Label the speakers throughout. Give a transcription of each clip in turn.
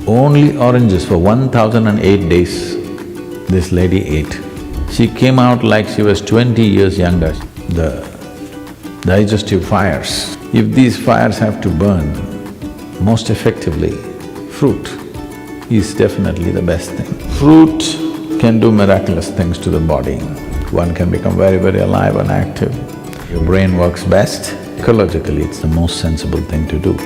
Speaker 1: only oranges for 1008 days this lady ate. She came out like she was 20 years younger. The digestive fires, if these fires have to burn most effectively, fruit is definitely the best thing. Fruit can do miraculous things to the body. One can become very, very alive and active. Your brain works best. Ecologically, it's the most sensible thing to do.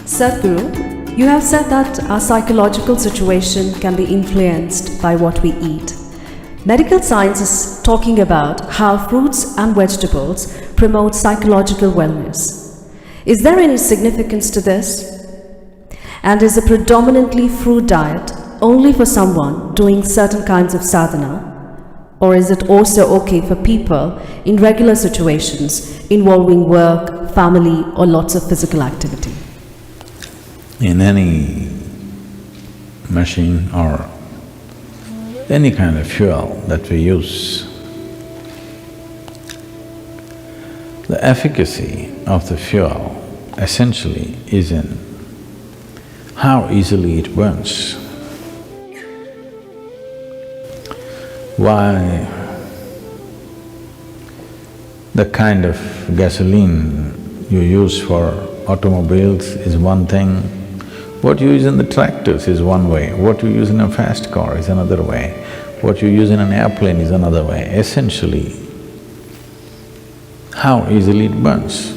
Speaker 2: Sadhguru, you have said that our psychological situation can be influenced by what we eat. Medical science is talking about how fruits and vegetables promote psychological wellness. Is there any significance to this? And is a predominantly fruit diet only for someone doing certain kinds of sadhana? Or is it also okay for people in regular situations involving work, family, or lots of physical activity?
Speaker 1: In any machine or any kind of fuel that we use, the efficacy of the fuel essentially is in how easily it burns. Why the kind of gasoline you use for automobiles is one thing, what you use in the tractors is one way, what you use in a fast car is another way, what you use in an airplane is another way. Essentially, how easily it burns.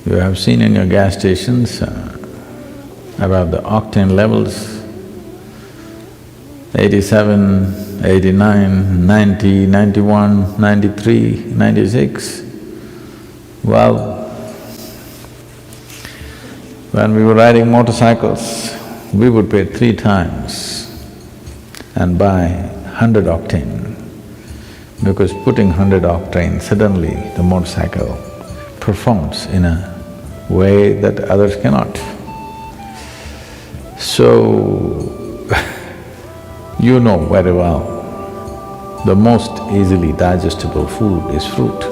Speaker 1: You have seen in your gas stations about the octane levels, 87, 89, 90, 91, 93, 96. Well, when we were riding motorcycles, we would pay 3 times and buy 100 octane, because putting 100 octane, suddenly the motorcycle performs in a way that others cannot. So, you know very well, the most easily digestible food is fruit.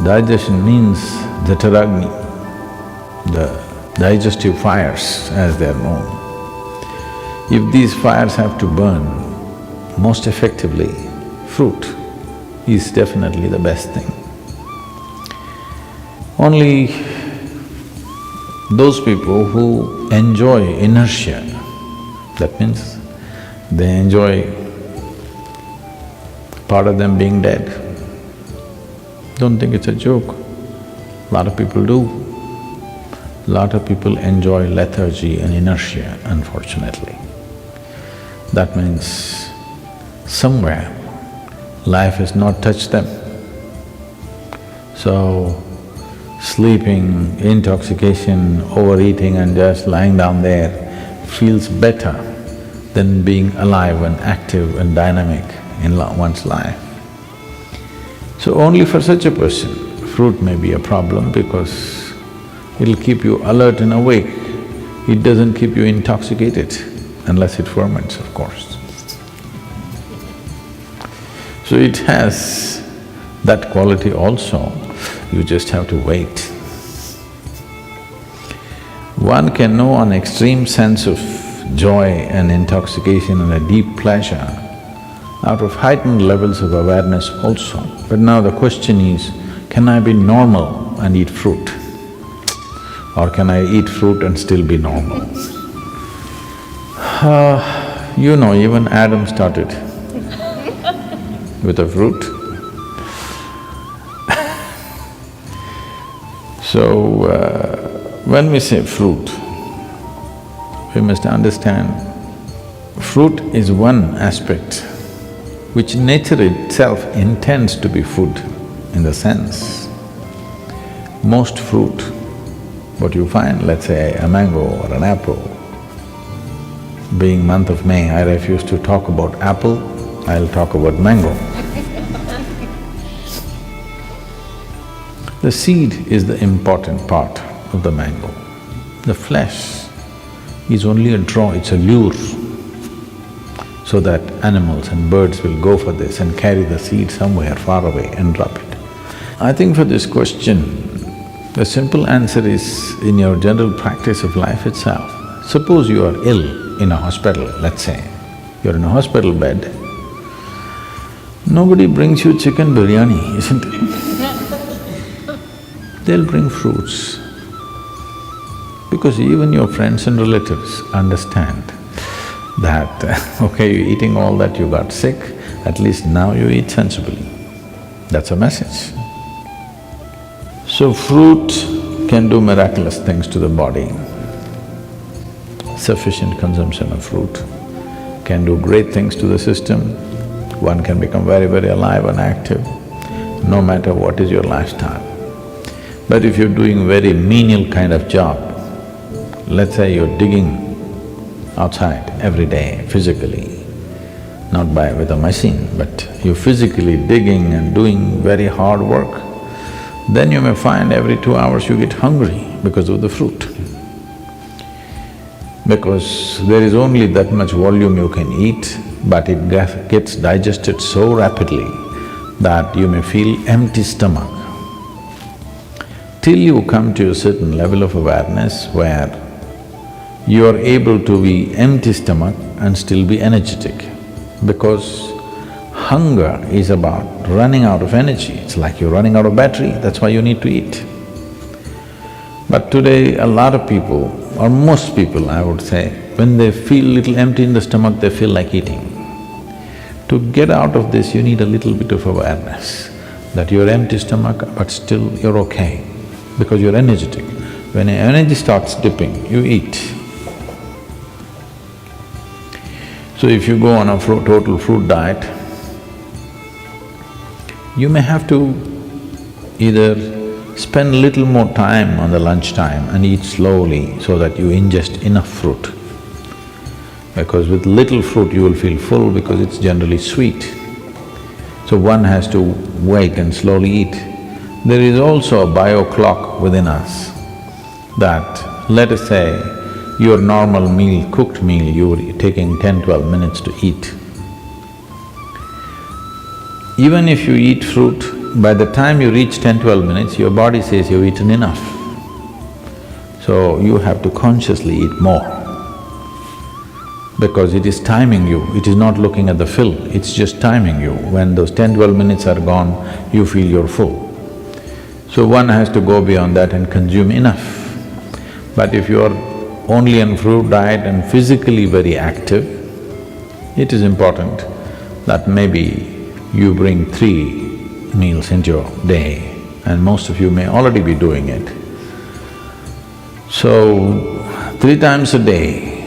Speaker 1: Digestion means the Jataragni, the digestive fires as they're known. If these fires have to burn most effectively, fruit is definitely the best thing. Only those people who enjoy inertia, that means they enjoy part of them being dead. Don't think it's a joke. A lot of people do. A lot of people enjoy lethargy and inertia, unfortunately. That means somewhere life has not touched them. So, sleeping, intoxication, overeating and just lying down there feels better than being alive and active and dynamic in one's life. So only for such a person, fruit may be a problem because it'll keep you alert and awake. It doesn't keep you intoxicated unless it ferments, of course. So it has that quality also, you just have to wait. One can know an extreme sense of joy and intoxication and a deep pleasure out of heightened levels of awareness also. But now the question is, can I be normal and eat fruit? Or can I eat fruit and still be normal? You know, even Adam started with a fruit. So, when we say fruit, we must understand fruit is one aspect which nature itself intends to be food in the sense. Most fruit, what you find, let's say a mango or an apple, being month of May, I refuse to talk about apple, I'll talk about mango. The seed is the important part of the mango. The flesh is only a draw, it's a lure, so that animals and birds will go for this and carry the seed somewhere far away and drop it. I think for this question, the simple answer is in your general practice of life itself. Suppose you are ill in a hospital, let's say, you're in a hospital bed, nobody brings you chicken biryani, isn't it? They'll bring fruits. Because even your friends and relatives understand that, okay, you're eating all that, you got sick, at least now you eat sensibly. That's a message. So fruit can do miraculous things to the body. Sufficient consumption of fruit can do great things to the system. One can become very, very alive and active, no matter what is your lifestyle. But if you're doing very menial kind of job, let's say you're digging outside every day physically, not with a machine, but you're physically digging and doing very hard work, then you may find every 2 hours you get hungry because of the fruit. Because there is only that much volume you can eat, but it gets digested so rapidly that you may feel empty stomach. Till you come to a certain level of awareness where you are able to be empty stomach and still be energetic, because hunger is about running out of energy. It's like you're running out of battery, that's why you need to eat. But today, a lot of people, or most people I would say, when they feel little empty in the stomach, they feel like eating. To get out of this, you need a little bit of awareness that you're empty stomach but still you're okay, because you're energetic. When your energy starts dipping, you eat. So if you go on a total fruit diet, you may have to either spend a little more time on the lunchtime and eat slowly so that you ingest enough fruit. Because with little fruit you will feel full because it's generally sweet. So one has to wait and slowly eat. There is also a bio clock within us that, let us say, your normal meal, cooked meal, you're taking 10-12 minutes to eat. Even if you eat fruit, by the time you reach 10-12 minutes, your body says you've eaten enough. So you have to consciously eat more, because it is timing you, it is not looking at the fill, it's just timing you. When those 10-12 minutes are gone, you feel you're full. So one has to go beyond that and consume enough. But if you're only on fruit diet and physically very active, it is important that maybe you bring 3 meals into your day, and most of you may already be doing it. So, 3 times a day,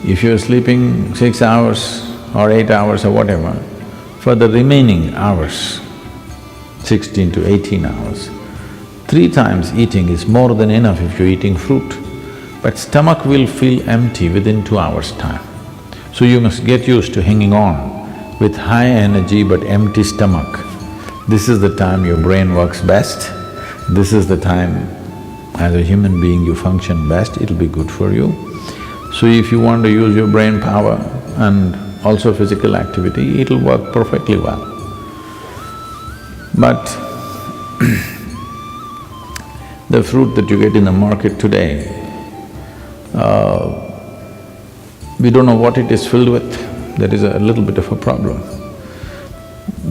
Speaker 1: if you're sleeping 6 hours or 8 hours or whatever, for the remaining hours, 16 to 18 hours, 3 times eating is more than enough if you're eating fruit. But stomach will feel empty within 2 hours' time. So you must get used to hanging on with high energy but empty stomach. This is the time your brain works best, this is the time as a human being you function best, it'll be good for you. So if you want to use your brain power and also physical activity, it'll work perfectly well. But the fruit that you get in the market today, we don't know what it is filled with. There is a little bit of a problem.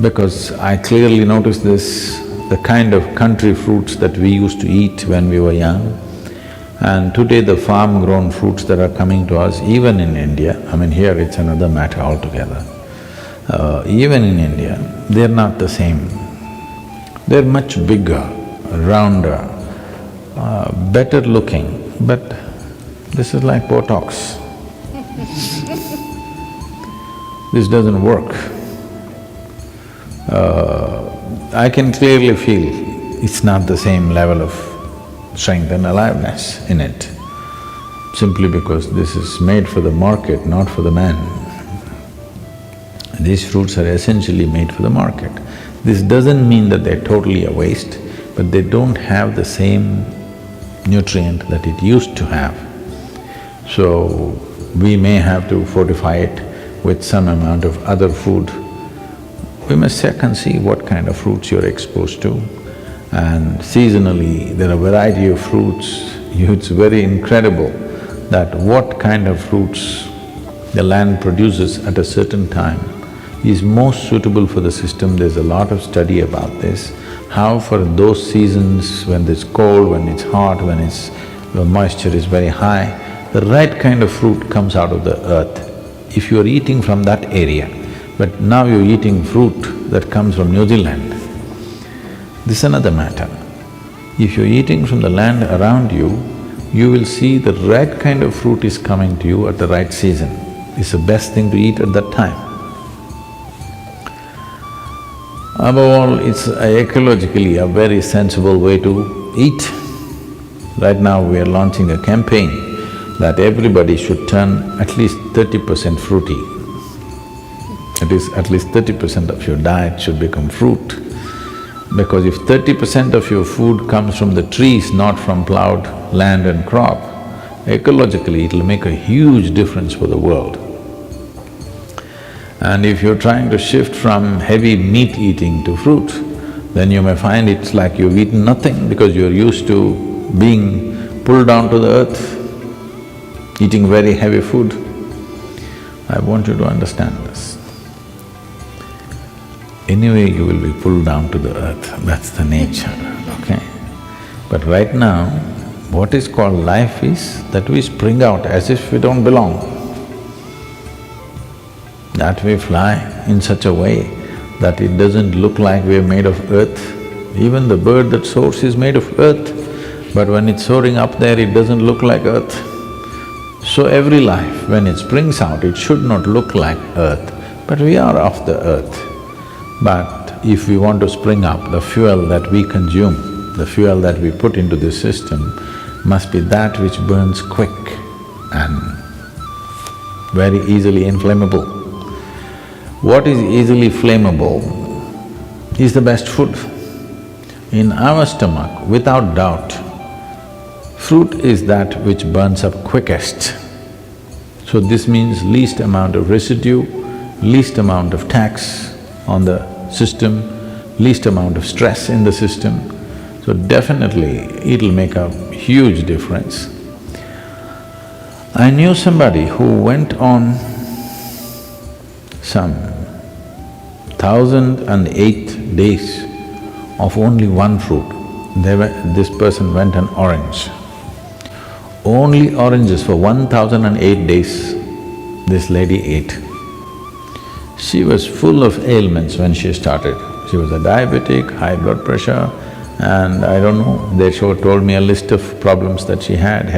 Speaker 1: Because I clearly noticed this, the kind of country fruits that we used to eat when we were young, and today the farm-grown fruits that are coming to us, even in India, I mean here it's another matter altogether, even in India, they're not the same. They're much bigger, rounder, better looking, but this is like Botox. This doesn't work. I can clearly feel it's not the same level of strength and aliveness in it, simply because this is made for the market, not for the man. These fruits are essentially made for the market. This doesn't mean that they're totally a waste, but they don't have the same nutrient that it used to have. So, we may have to fortify it with some amount of other food. We must check and see what kind of fruits you're exposed to. And seasonally, there are a variety of fruits. It's very incredible that what kind of fruits the land produces at a certain time is most suitable for the system. There's a lot of study about this, how for those seasons when it's cold, when it's hot, when the moisture is very high, the right kind of fruit comes out of the earth. If you're eating from that area, but now you're eating fruit that comes from New Zealand, this is another matter. If you're eating from the land around you, you will see the right kind of fruit is coming to you at the right season. It's the best thing to eat at that time. Above all, it's ecologically a very sensible way to eat. Right now we are launching a campaign that everybody should turn at least 30% fruity. It is at least 30% of your diet should become fruit. Because if 30% of your food comes from the trees, not from plowed land and crop, ecologically it'll make a huge difference for the world. And if you're trying to shift from heavy meat eating to fruit, then you may find it's like you've eaten nothing because you're used to being pulled down to the earth, eating very heavy food. I want you to understand this. Anyway, you will be pulled down to the earth, that's the nature, okay? But right now, what is called life is that we spring out as if we don't belong. That we fly in such a way that it doesn't look like we're made of earth. Even the bird that soars is made of earth, but when it's soaring up there, it doesn't look like earth. So every life, when it springs out, it should not look like earth, but we are of the earth. But if we want to spring up, the fuel that we consume, the fuel that we put into this system must be that which burns quick and very easily inflammable. What is easily flammable is the best food. In our stomach, without doubt, fruit is that which burns up quickest. So this means least amount of residue, least amount of tax on the system, least amount of stress in the system. So definitely it'll make a huge difference. I knew somebody who went on some 1008 days of only one fruit. This person went on orange. Only oranges for 1008 days this lady ate. She was full of ailments when she started. She was a diabetic, high blood pressure, and I don't know, they told me a list of problems that she had,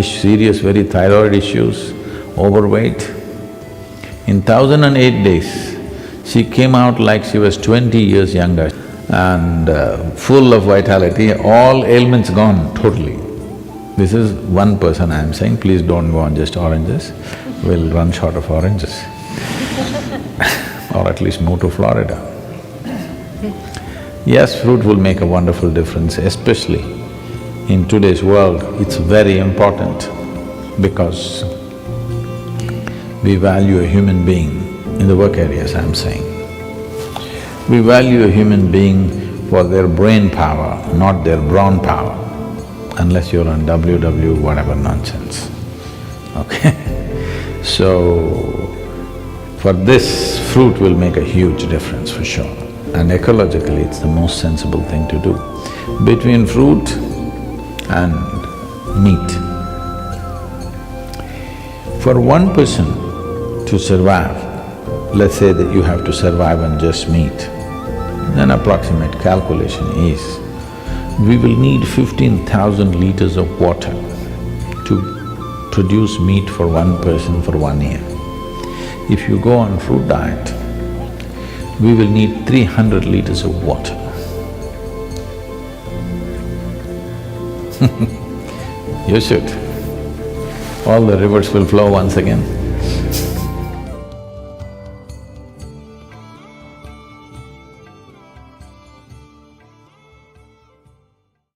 Speaker 1: serious very thyroid issues, overweight. In 1008 days, she came out like she was 20 years younger and full of vitality, all ailments gone totally. This is one person I'm saying, please don't go on just oranges, we'll run short of oranges or at least move to Florida. Yes, fruit will make a wonderful difference, especially in today's world, it's very important because we value a human being, in the work areas I'm saying. We value a human being for their brain power, not their brawn power, unless you're on WW whatever nonsense, okay? So, for this, fruit will make a huge difference for sure. And ecologically, it's the most sensible thing to do. Between fruit and meat, for one person to survive, let's say that you have to survive on just meat, then approximate calculation is, we will need 15,000 liters of water to produce meat for one person for 1 year. If you go on fruit diet, we will need 300 liters of water. You should. All the rivers will flow once again.